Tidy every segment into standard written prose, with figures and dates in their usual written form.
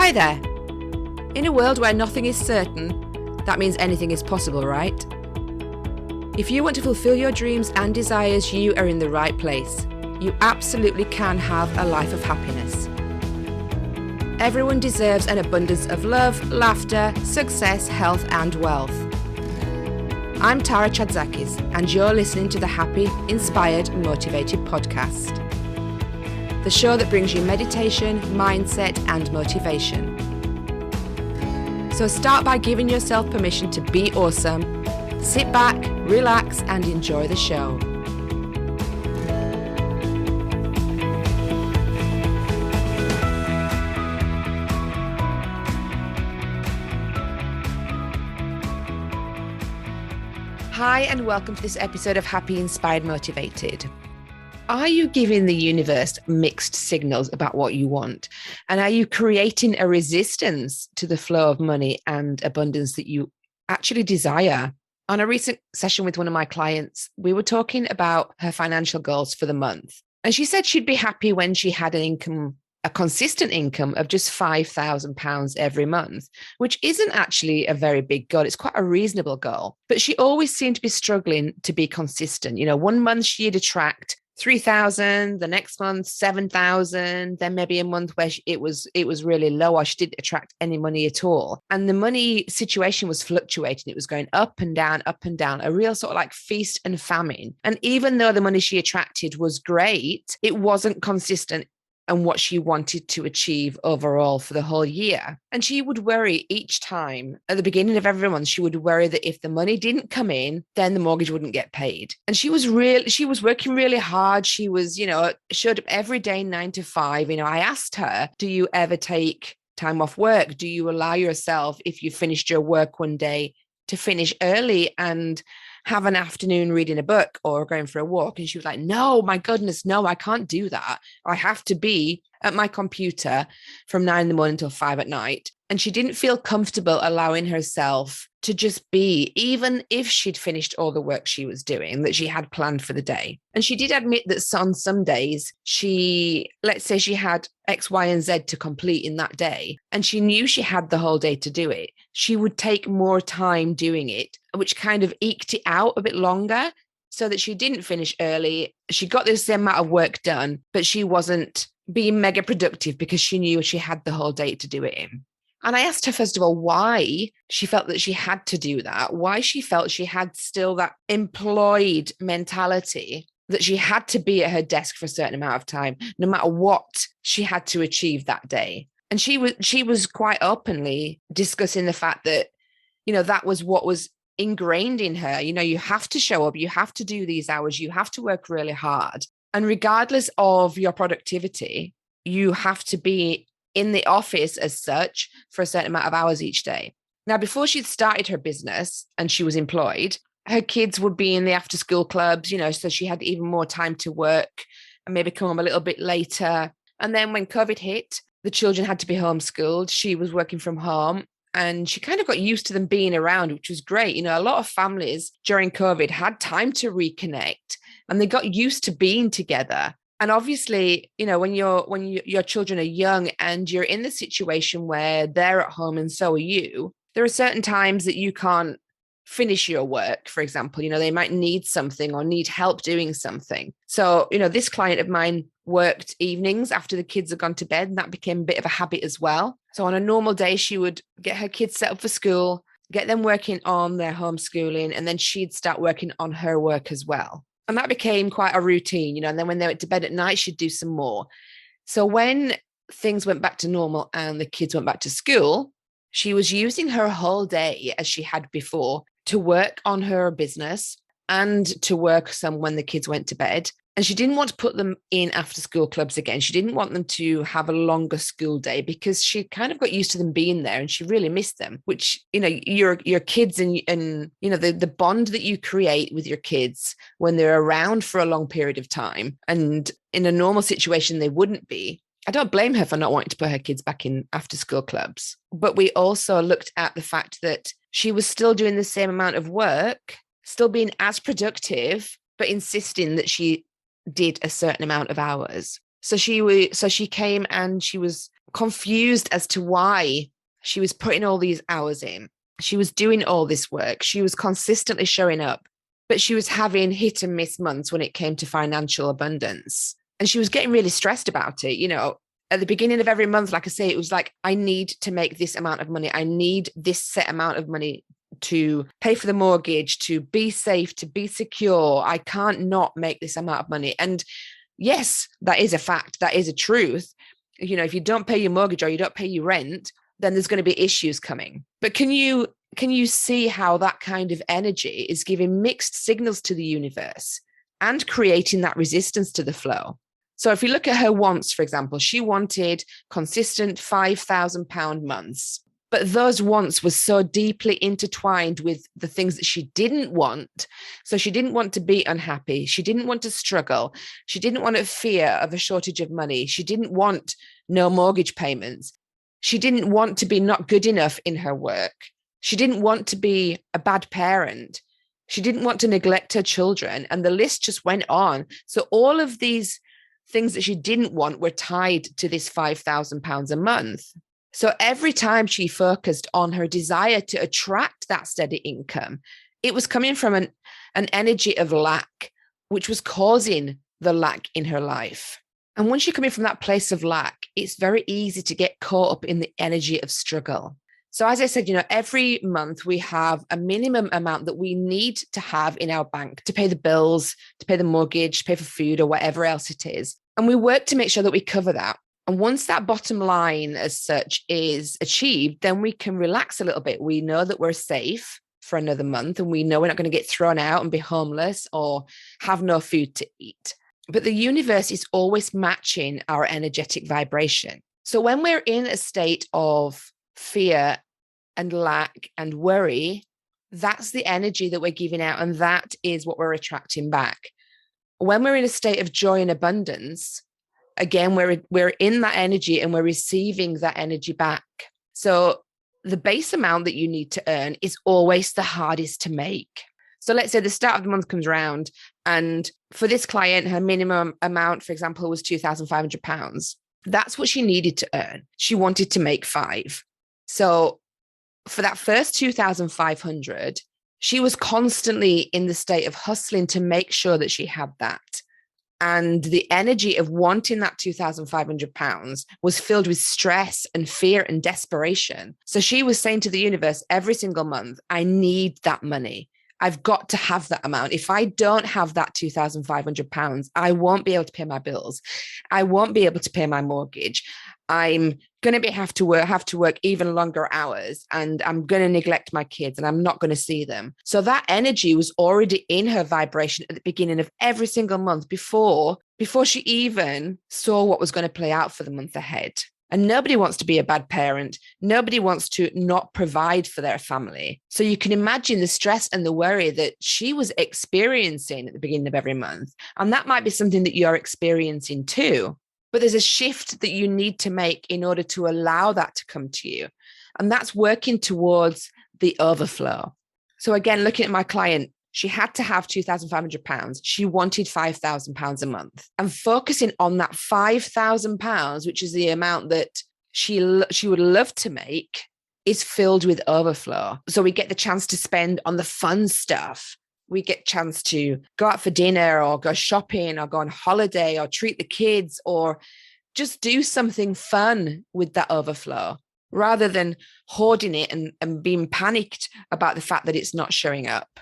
Hi there. In a world where nothing is certain, that means anything is possible, right? If you want to fulfill your dreams and desires, you are in the right place. You absolutely can have a life of happiness. Everyone deserves an abundance of love, laughter, success, health, and wealth. I'm Tara Chadzakis, and you're listening to the Happy, Inspired, Motivated podcast. The show that brings you meditation, mindset, and motivation. So start by giving yourself permission to be awesome. Sit back, relax, and enjoy the show. Hi, and welcome to this episode of Happy, Inspired, Motivated. Are you giving the universe mixed signals about what you want? And are you creating a resistance to the flow of money and abundance that you actually desire? On a recent session with one of my clients, we were talking about her financial goals for the month. And she said she'd be happy when she had a consistent income of just £5,000 every month, which isn't actually a very big goal. It's quite a reasonable goal. But she always seemed to be struggling to be consistent. You know, one month she'd attract 3,000, the next month 7,000, then maybe a month where it was really low, or she didn't attract any money at all. And the money situation was fluctuating. It was going up and down, a real sort of like feast and famine. And even though the money she attracted was great, it wasn't consistent and what she wanted to achieve overall for the whole year. And she would worry each time at the beginning of every month, she would worry that if the money didn't come in, then the mortgage wouldn't get paid. And she was working really hard. She was, showed up every day, 9 to 5. I asked her, do you ever take time off work? Do you allow yourself, if you finished your work one day, to finish early and have an afternoon reading a book or going for a walk? And she was like, no, my goodness, no, I can't do that. I have to be at my computer from 9 in the morning till 5 at night. And she didn't feel comfortable allowing herself to just be, even if she'd finished all the work she was doing that she had planned for the day. And she did admit that on some days, let's say she had X, Y, and Z to complete in that day, and she knew she had the whole day to do it. She would take more time doing it, which kind of eked it out a bit longer so that she didn't finish early. She got the same amount of work done, but she wasn't being mega productive because she knew she had the whole day to do it in. And I asked her, first of all, why she felt that she had to do that, why she felt she had still that employed mentality, that she had to be at her desk for a certain amount of time, no matter what she had to achieve that day. And she was quite openly discussing the fact that, that was what was ingrained in her. You have to show up, you have to do these hours, you have to work really hard. And regardless of your productivity, you have to be in the office as such for a certain amount of hours each day. Now, before she'd started her business and she was employed, her kids would be in the after school clubs, so she had even more time to work and maybe come home a little bit later. And then when COVID hit, the children had to be homeschooled. She was working from home and she kind of got used to them being around, which was great. A lot of families during COVID had time to reconnect and they got used to being together. And obviously, when your children are young and you're in the situation where they're at home and so are you, there are certain times that you can't finish your work, for example. They might need something or need help doing something. So, this client of mine worked evenings after the kids had gone to bed, and that became a bit of a habit as well. So on a normal day, she would get her kids set up for school, get them working on their homeschooling, and then she'd start working on her work as well. And that became quite a routine, and then when they went to bed at night, she'd do some more. So when things went back to normal and the kids went back to school, she was using her whole day as she had before to work on her business and to work some when the kids went to bed. And she didn't want to put them in after school clubs again. She didn't want them to have a longer school day because she kind of got used to them being there and she really missed them, which, your kids and the bond that you create with your kids when they're around for a long period of time. And in a normal situation, they wouldn't be. I don't blame her for not wanting to put her kids back in after school clubs. But we also looked at the fact that she was still doing the same amount of work, still being as productive, but insisting that she did a certain amount of hours. So she came and she was confused as to why she was putting all these hours in. She was doing all this work. She was consistently showing up, but she was having hit and miss months when it came to financial abundance. And she was getting really stressed about it. At the beginning of every month, like I say, it was like, I need to make this amount of money. I need this set amount of money to pay for the mortgage, to be safe, to be secure. I can't not make this amount of money. And yes, that is a fact. That is a truth. If you don't pay your mortgage or you don't pay your rent, then there's going to be issues coming. But can you see how that kind of energy is giving mixed signals to the universe and creating that resistance to the flow? So if you look at her wants, for example, she wanted consistent £5,000 months, but those wants were so deeply intertwined with the things that she didn't want. So she didn't want to be unhappy. She didn't want to struggle. She didn't want a fear of a shortage of money. She didn't want no mortgage payments. She didn't want to be not good enough in her work. She didn't want to be a bad parent. She didn't want to neglect her children. And the list just went on. So all of these things that she didn't want were tied to this £5,000 a month. So every time she focused on her desire to attract that steady income, it was coming from an energy of lack, which was causing the lack in her life. And once you're coming from that place of lack, it's very easy to get caught up in the energy of struggle. So as I said, every month we have a minimum amount that we need to have in our bank to pay the bills, to pay the mortgage, to pay for food or whatever else it is. And we work to make sure that we cover that. And once that bottom line as such is achieved, then we can relax a little bit. We know that we're safe for another month and we know we're not going to get thrown out and be homeless or have no food to eat. But the universe is always matching our energetic vibration. So when we're in a state of fear and lack and worry, that's the energy that we're giving out, and that is what we're attracting back. When we're in a state of joy and abundance, again, we're in that energy and we're receiving that energy back. So the base amount that you need to earn is always the hardest to make. So let's say the start of the month comes around, and for this client, her minimum amount, for example, was £2,500. That's what she needed to earn. She wanted to make 5. So for that first 2,500, she was constantly in the state of hustling to make sure that she had that. And the energy of wanting that £2,500 was filled with stress and fear and desperation. So she was saying to the universe every single month, I need that money. I've got to have that amount. If I don't have that £2,500, I won't be able to pay my bills. I won't be able to pay my mortgage. I'm going to have to work even longer hours, and I'm going to neglect my kids and I'm not going to see them. So that energy was already in her vibration at the beginning of every single month before she even saw what was going to play out for the month ahead. And nobody wants to be a bad parent. Nobody wants to not provide for their family. So you can imagine the stress and the worry that she was experiencing at the beginning of every month. And that might be something that you're experiencing too. But there's a shift that you need to make in order to allow that to come to you. And that's working towards the overflow. So again, looking at my client, she had to have £2,500. She wanted £5,000 a month. And focusing on that £5,000, which is the amount that she would love to make, is filled with overflow. So we get the chance to spend on the fun stuff. We get a chance to go out for dinner or go shopping or go on holiday or treat the kids or just do something fun with that overflow, rather than hoarding it and being panicked about the fact that it's not showing up.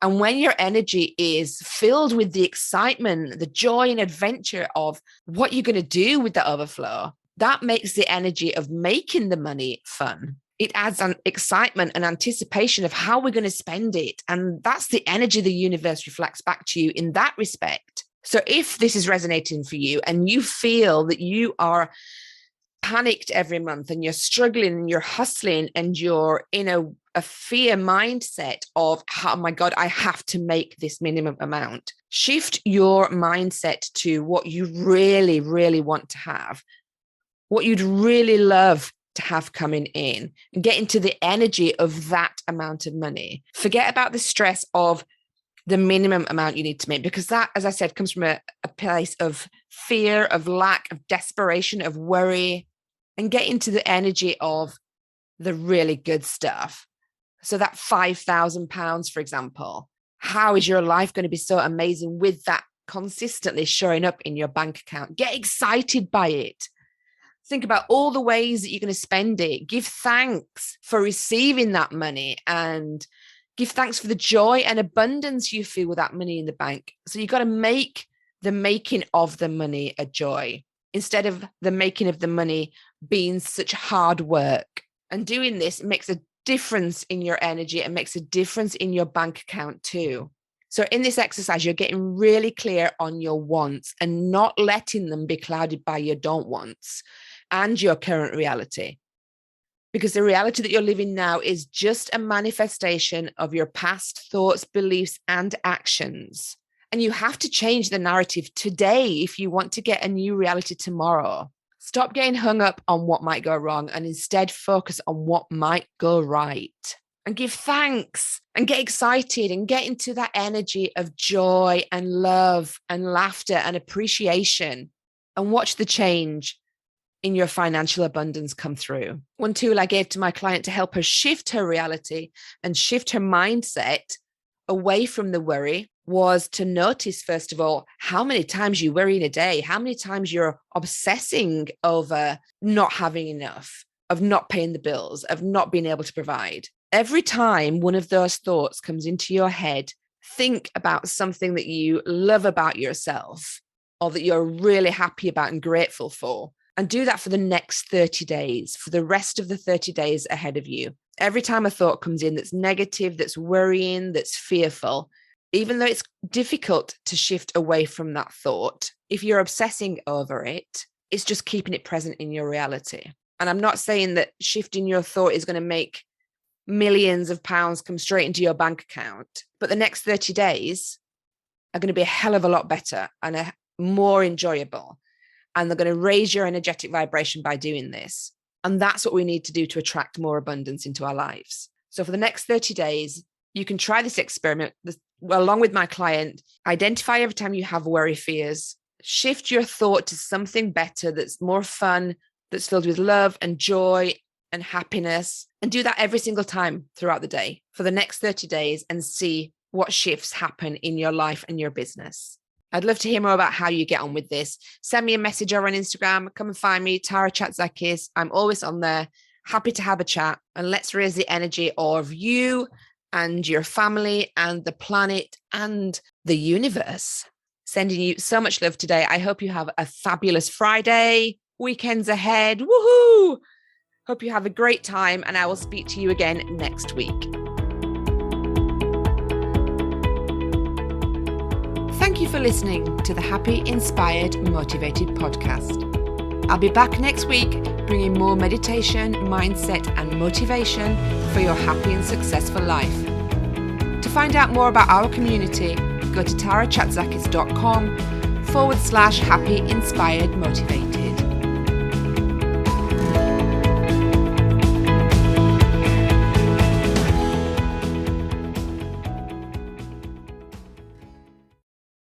And when your energy is filled with the excitement, the joy and adventure of what you're going to do with the overflow, that makes the energy of making the money fun. It adds an excitement and anticipation of how we're going to spend it. And that's the energy the universe reflects back to you in that respect. So if this is resonating for you and you feel that you are panicked every month and you're struggling and you're hustling and you're in a fear mindset of, oh my God, I have to make this minimum amount, shift your mindset to what you really, really want to have, what you'd really love to have coming in, and get into the energy of that amount of money. Forget about the stress of the minimum amount you need to make, because that, as I said, comes from a place of fear, of lack, of desperation, of worry. and get into the energy of the really good stuff. So that £5,000, for example, how is your life going to be so amazing with that consistently showing up in your bank account? Get excited by it. Think about all the ways that you're going to spend it. Give thanks for receiving that money and give thanks for the joy and abundance you feel with that money in the bank. So you've got to make the making of the money a joy instead of the making of the money being such hard work. And doing this makes a difference in your energy and makes a difference in your bank account too. So in this exercise, you're getting really clear on your wants and not letting them be clouded by your don't wants and your current reality. Because the reality that you're living now is just a manifestation of your past thoughts, beliefs, and actions. And you have to change the narrative today if you want to get a new reality tomorrow. Stop getting hung up on what might go wrong and instead focus on what might go right. And give thanks and get excited and get into that energy of joy and love and laughter and appreciation and watch the change in your financial abundance come through. One tool I gave to my client to help her shift her reality and shift her mindset away from the worry was to notice, first of all, how many times you worry in a day, how many times you're obsessing over not having enough, of not paying the bills, of not being able to provide. Every time one of those thoughts comes into your head, think about something that you love about yourself or that you're really happy about and grateful for. And do that for the next 30 days, for the rest of the 30 days ahead of you. Every time a thought comes in that's negative, that's worrying, that's fearful, even though it's difficult to shift away from that thought, if you're obsessing over it, it's just keeping it present in your reality. And I'm not saying that shifting your thought is going to make millions of pounds come straight into your bank account, but the next 30 days are going to be a hell of a lot better and more enjoyable. And they're going to raise your energetic vibration by doing this. And that's what we need to do to attract more abundance into our lives. So for the next 30 days, you can try this experiment along with my client. Identify every time you have worry fears, shift your thought to something better that's more fun, that's filled with love and joy and happiness, and do that every single time throughout the day for the next 30 days and see what shifts happen in your life and your business. I'd love to hear more about how you get on with this. Send me a message over on Instagram. Come and find me, Tara Chatzakis. I'm always on there. Happy to have a chat. And let's raise the energy of you and your family and the planet and the universe. Sending you so much love today. I hope you have a fabulous Friday. Weekends ahead. Woohoo! Hope you have a great time. And I will speak to you again next week. Thank you for listening to the Happy, Inspired, Motivated podcast. I'll be back next week bringing more meditation, mindset, and motivation for your happy and successful life. To find out more about our community, go to tarachatzakis.com/happy, inspired, motivated.